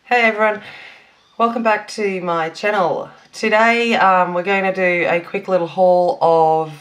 Hey everyone, welcome back to my channel. Today we're going to do a quick little haul of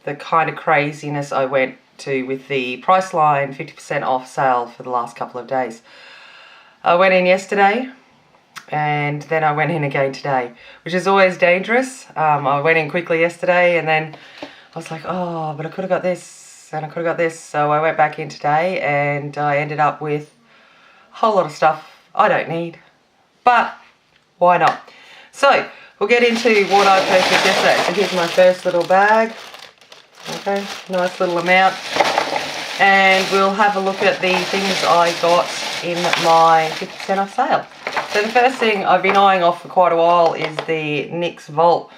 the kind of craziness I went to with the Priceline 50% off sale for the last couple of days. I went in yesterday and then I went in again today, which is always dangerous. I went in quickly yesterday and then I was like, oh, but I could have got this and I could have got this. So I went back in today and I ended up with a whole lot of stuff I don't need, but why not? So we'll get into what I purchased yesterday. So here's my first little bag. Okay, nice little amount. And we'll have a look at the things I got in my 50% off sale. So the first thing I've been eyeing off for quite a while is the NYX Vault.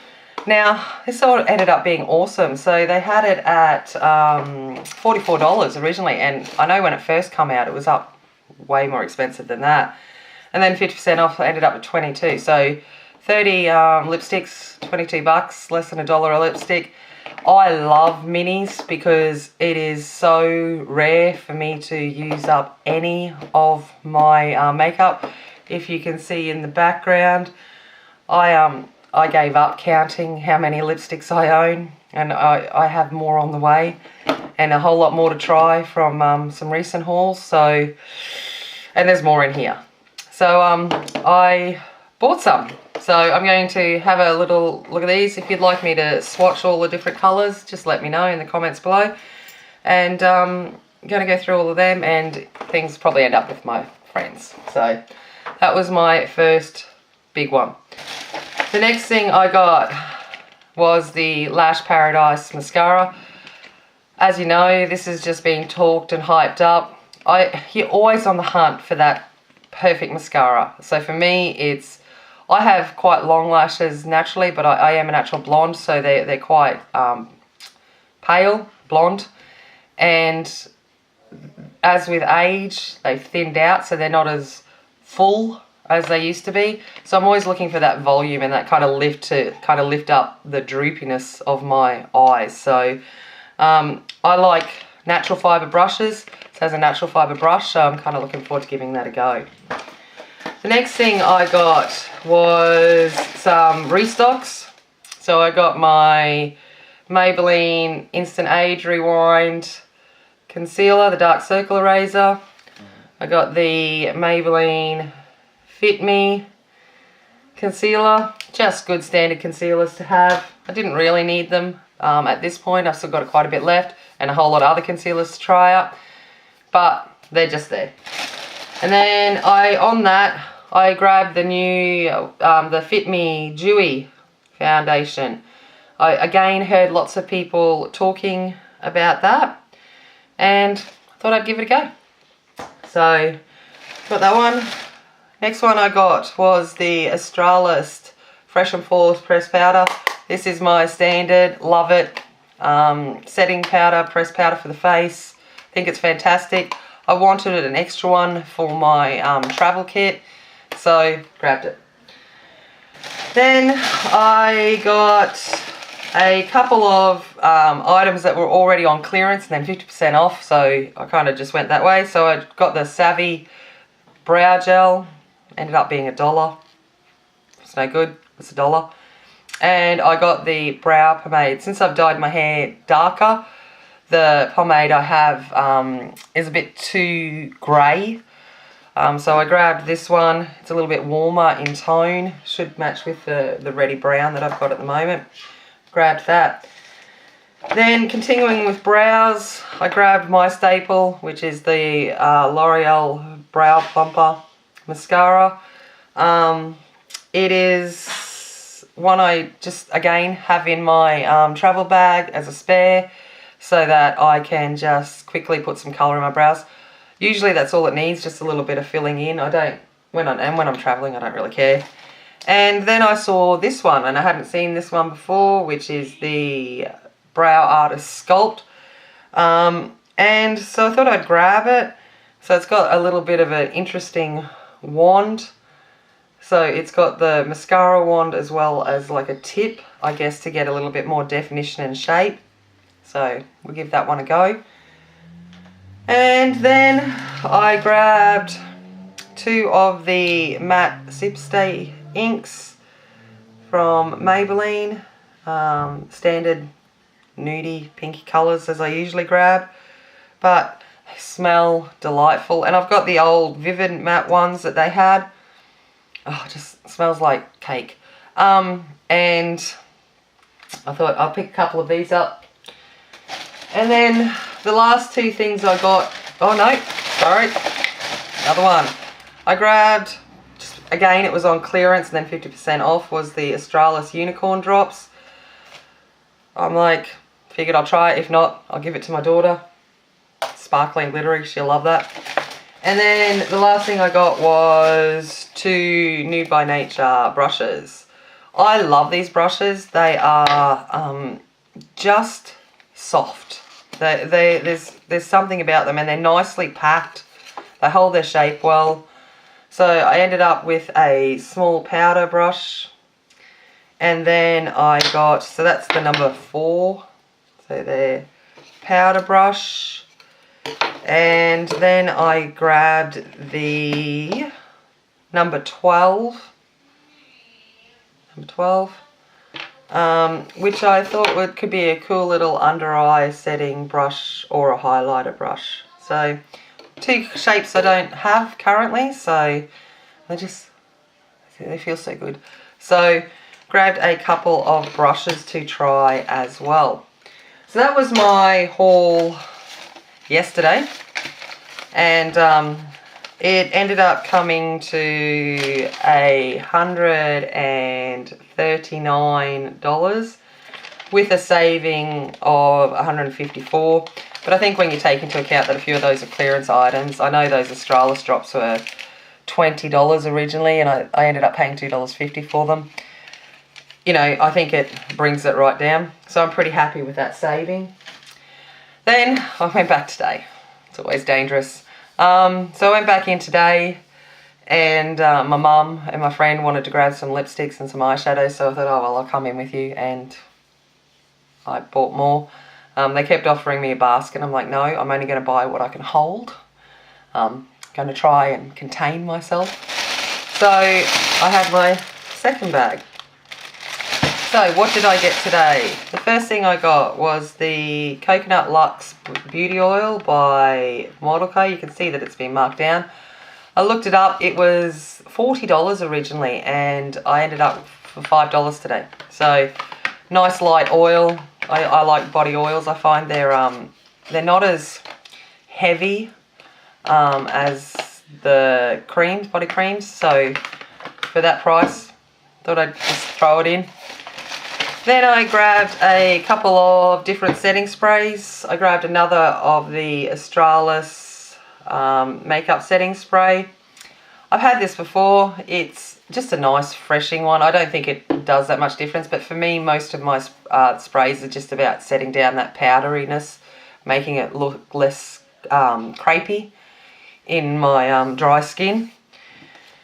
Now, this all ended up being awesome. So they had it at $44 originally, and I know when it first came out it was up way more expensive than that. And then 50% off ended up at 22. So 30 lipsticks, 22 bucks, less than $1 a lipstick. I love minis because it is so rare for me to use up any of my makeup. If you can see in the background, I gave up counting how many lipsticks I own, and I have more on the way and a whole lot more to try from some recent hauls. So, and there's more in here. So I bought some. So I'm going to have a little look at these. If you'd like me to swatch all the different colours, just let me know in the comments below. And I'm going to go through all of them, and things probably end up with my friends. So that was my first big one. The next thing I got was the Lash Paradise mascara. As you know, this has just been talked and hyped up. You're always on the hunt for that perfect mascara. So for me, I have quite long lashes naturally, but I am a natural blonde, so they're quite pale blonde. And as with age, they've thinned out, so they're not as full as they used to be. So I'm always looking for that volume and that kind of lift to kind of lift up the droopiness of my eyes. So I like natural fibre brushes. It has a natural fibre brush, so I'm kind of looking forward to giving that a go. The next thing I got was some restocks. So I got my Maybelline Instant Age Rewind Concealer, the Dark Circle Eraser. I got the Maybelline Fit Me Concealer. Just good standard concealers to have. I didn't really need them at this point. I've still got quite a bit left and a whole lot of other concealers to try out, but they're just there. And then on that I grabbed the new the Fit Me Dewy foundation. I again heard lots of people talking about that and I thought I'd give it a go. So got that one. Next one I got was the Australis Fresh and Flawless Pressed Powder. This is my standard, love it. Setting powder, pressed powder for the face. I think it's fantastic. I wanted an extra one for my travel kit, so grabbed it. Then I got a couple of items that were already on clearance and then 50% off, so I kind of just went that way. So I got the Savvy Brow Gel, ended up being $1. It's no good, it's $1. And I got the brow pomade. Since I've dyed my hair darker, the pomade I have is a bit too grey. So I grabbed this one. It's a little bit warmer in tone. Should match with the reddy brown that I've got at the moment. Grabbed that. Then continuing with brows, I grabbed my staple, which is the L'Oreal Brow Plumper Mascara. It is one I just, again, have in my travel bag as a spare so that I can just quickly put some colour in my brows. Usually that's all it needs, just a little bit of filling in. When I'm travelling, I don't really care. And then I saw this one, and I hadn't seen this one before, which is the Brow Artist Sculpt. And so I thought I'd grab it. So it's got a little bit of an interesting wand. So it's got the mascara wand as well as like a tip, I guess, to get a little bit more definition and shape. So we'll give that one a go. And then I grabbed 2 of the matte Sip Stay inks from Maybelline. Standard nudie pinky colours as I usually grab, but they smell delightful. And I've got the old Vivid matte ones that they had. Oh, it just smells like cake. And I thought I'll pick a couple of these up. And then the last 2 things I got, oh no, sorry, another one. I grabbed, just again it was on clearance and then 50% off, was the Australis Unicorn Drops. I'm like, figured I'll try it, if not, I'll give it to my daughter. Sparkly and glittery, she'll love that. And then the last thing I got was 2 Nude by Nature brushes. I love these brushes. They are just soft. There's something about them, and they're nicely packed. They hold their shape well. So I ended up with a small powder brush. And then I got, so that's the number 4. So there, powder brush. And then I grabbed the number 12. Number 12. Which I thought could be a cool little under eye setting brush or a highlighter brush. So 2 shapes I don't have currently, so they feel so good. So grabbed a couple of brushes to try as well. So that was my haul yesterday, and it ended up coming to $139 with a saving of $154. But I think when you take into account that a few of those are clearance items, I know those Australis drops were $20 originally, and I ended up paying $2.50 for them. You know, I think it brings it right down. So I'm pretty happy with that saving. Then I went back today. It's always dangerous. So I went back in today, and my mum and my friend wanted to grab some lipsticks and some eyeshadows, so I thought, oh well, I'll come in with you, and I bought more. They kept offering me a basket. I'm like, no, I'm only going to buy what I can hold. I'm going to try and contain myself. So I had my second bag. So what did I get today? The first thing I got was the Coconut Luxe Beauty Oil by Model Co. You can see that it's been marked down. I looked it up. It was $40 originally, and I ended up for $5 today. So nice light oil. I like body oils. I find they're not as heavy as the creams, body creams. So for that price, thought I'd just throw it in. Then I grabbed a couple of different setting sprays. I grabbed another of the Australis makeup setting spray. I've had this before. It's just a nice freshing one. I don't think it does that much difference, but for me, most of my sprays are just about setting down that powderiness, making it look less crepey in my dry skin.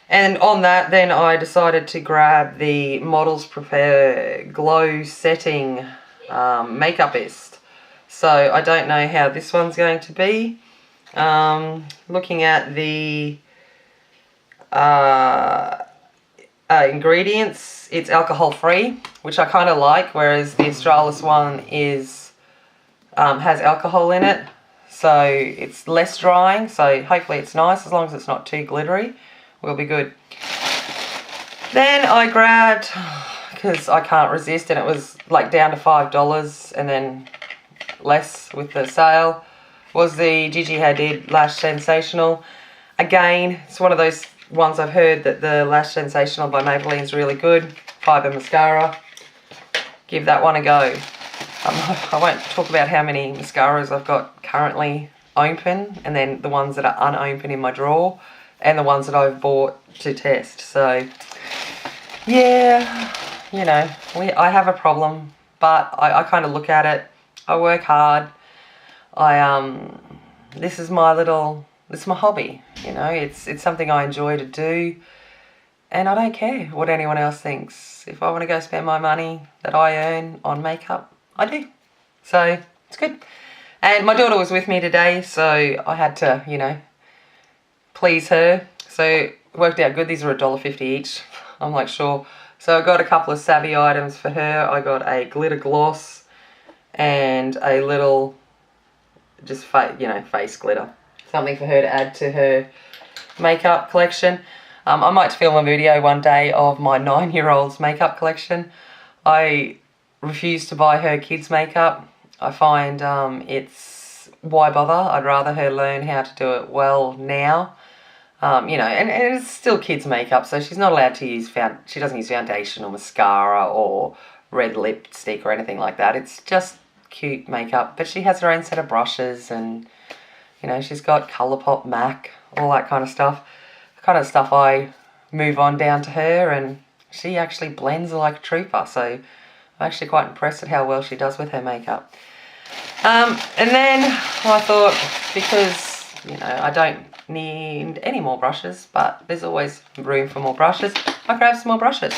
And on that, then I decided to grab the Models Prefer Glow Setting Makeup Mist. So I don't know how this one's going to be. Looking at the ingredients, it's alcohol free, which I kind of like, whereas the Australis one is has alcohol in it. So it's less drying, so hopefully it's nice, as long as it's not too glittery. Will be good. Then I grabbed, because I can't resist, and it was like down to $5 and then less with the sale, was the Gigi Hadid Lash Sensational. Again, it's one of those ones I've heard that the Lash Sensational by Maybelline is really good. Fibre mascara. Give that one a go. I won't talk about how many mascaras I've got currently open, and then the ones that are unopened in my drawer, and the ones that I've bought to test. So yeah, you know, I have a problem, but I kind of look at it. I work hard. This is my hobby, you know. It's something I enjoy to do, and I don't care what anyone else thinks. If I want to go spend my money that I earn on makeup, I do. So it's good. And my daughter was with me today, so I had to, you know, please her. So it worked out good. These are $1.50 each. I'm like, sure. So I got a couple of savvy items for her. I got a glitter gloss and a little, just face glitter. Something for her to add to her makeup collection. I might film a video one day of my 9-year-old's makeup collection. I refuse to buy her kids' makeup. I find it's, why bother? I'd rather her learn how to do it well now. And it's still kids' makeup, so she's not allowed to use, she doesn't use foundation or mascara or red lipstick or anything like that. It's just cute makeup, but she has her own set of brushes and, she's got Colourpop, MAC, all that kind of stuff. The kind of stuff I move on down to her, and she actually blends like a trooper, so I'm actually quite impressed at how well she does with her makeup. And then I thought, because, I don't need any more brushes, but there's always room for more brushes, I grabbed some more brushes.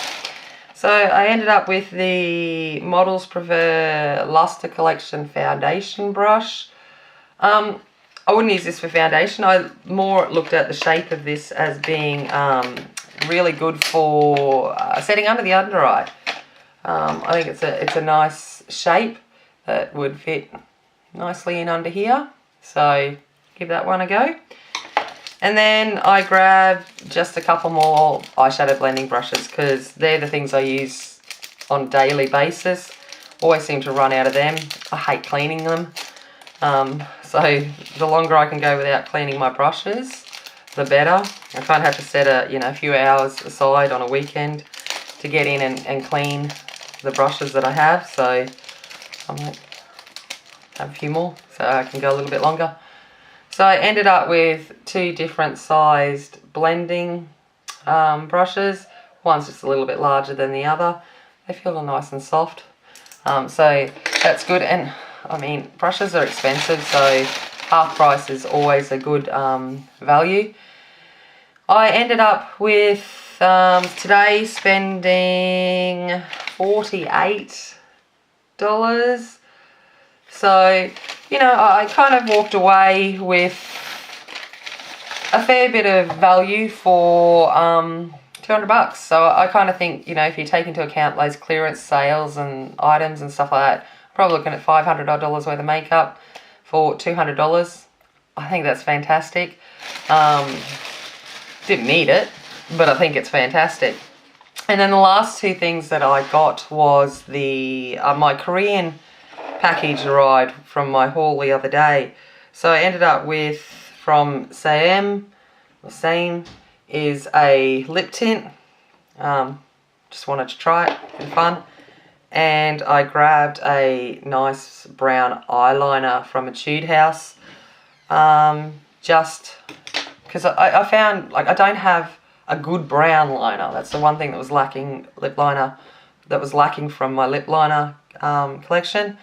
So I ended up with the Models Prefer Luster Collection Foundation brush. I wouldn't use this for foundation. I more looked at the shape of this as being really good for setting under the under eye. I think it's a nice shape that would fit nicely in under here. So give that one a go. And then I grabbed just a couple more eyeshadow blending brushes because they're the things I use on a daily basis. Always seem to run out of them. I hate cleaning them. So the longer I can go without cleaning my brushes, the better. I kind of have to set a few hours aside on a weekend to get in and clean the brushes that I have. So I might have a few more so I can go a little bit longer. So I ended up with 2 different sized blending brushes. One's just a little bit larger than the other. They feel nice and soft. So that's good. And I mean, brushes are expensive, so half price is always a good value. I ended up with today spending $48. So, I kind of walked away with a fair bit of value for $200. So I kind of think, if you take into account those clearance sales and items and stuff like that, probably looking at $500 worth of makeup for $200. I think that's fantastic. Didn't need it, but I think it's fantastic. And then the last 2 things that I got was the my Korean package arrived from my haul the other day. So I ended up with, from Same, is a lip tint. Just wanted to try it, been fun. And I grabbed a nice brown eyeliner from Etude House. Just because I found, I don't have a good brown liner. That's the one thing that was lacking, lip liner, that was lacking from my lip liner collection.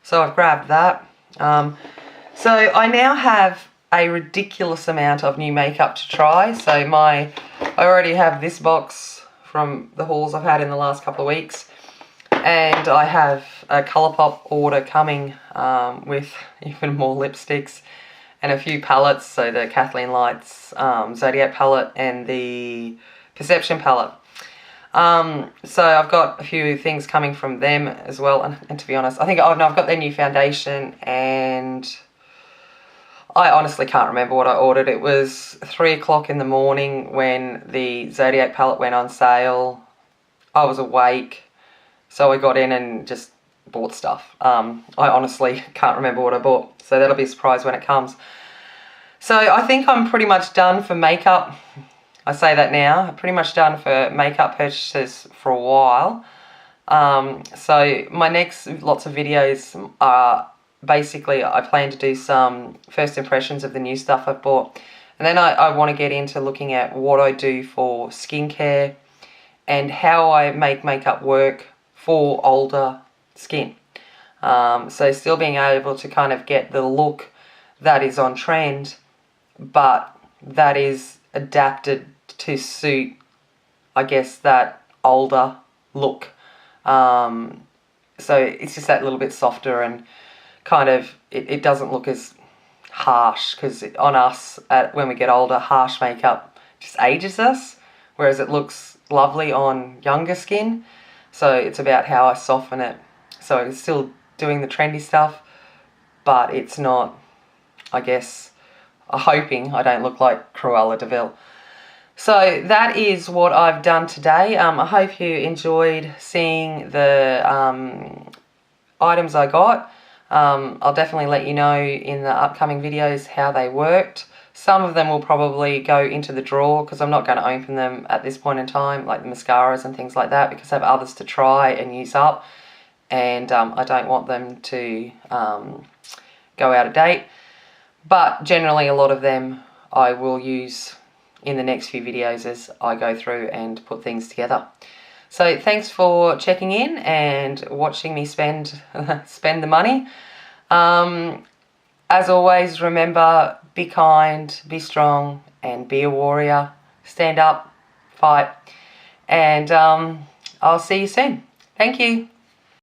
So I've grabbed that. So I now have a ridiculous amount of new makeup to try. So I already have this box from the hauls I've had in the last couple of weeks. And I have a Colourpop order coming with even more lipsticks and a few palettes. So the Kathleen Lights Zodiac palette and the Perception palette. So I've got a few things coming from them as well. And to be honest, I think, I've got their new foundation, and I honestly can't remember what I ordered. It was 3 o'clock in the morning when the Zodiac palette went on sale. I was awake. So I got in and just bought stuff. I honestly can't remember what I bought. So that'll be a surprise when it comes. So I think I'm pretty much done for makeup. I say that now. I'm pretty much done for makeup purchases for a while. So my next lots of videos are basically, I plan to do some first impressions of the new stuff I've bought. And then I want to get into looking at what I do for skincare and how I make makeup work for older skin. So still being able to kind of get the look that is on trend, but that is adapted to suit, I guess, that older look. So it's just that little bit softer and kind of, it doesn't look as harsh, because on us, when we get older, harsh makeup just ages us, whereas it looks lovely on younger skin. So it's about how I soften it. So it's still doing the trendy stuff, but it's not, I guess, I'm hoping I don't look like Cruella de Vil. So that is what I've done today. I hope you enjoyed seeing the items I got. I'll definitely let you know in the upcoming videos how they worked. Some of them will probably go into the drawer because I'm not going to open them at this point in time, like the mascaras and things like that, because I have others to try and use up, and I don't want them to go out of date. But generally a lot of them I will use in the next few videos as I go through and put things together. So thanks for checking in and watching me spend the money. As always, remember, be kind, be strong, and be a warrior. Stand up, fight, and I'll see you soon. Thank you.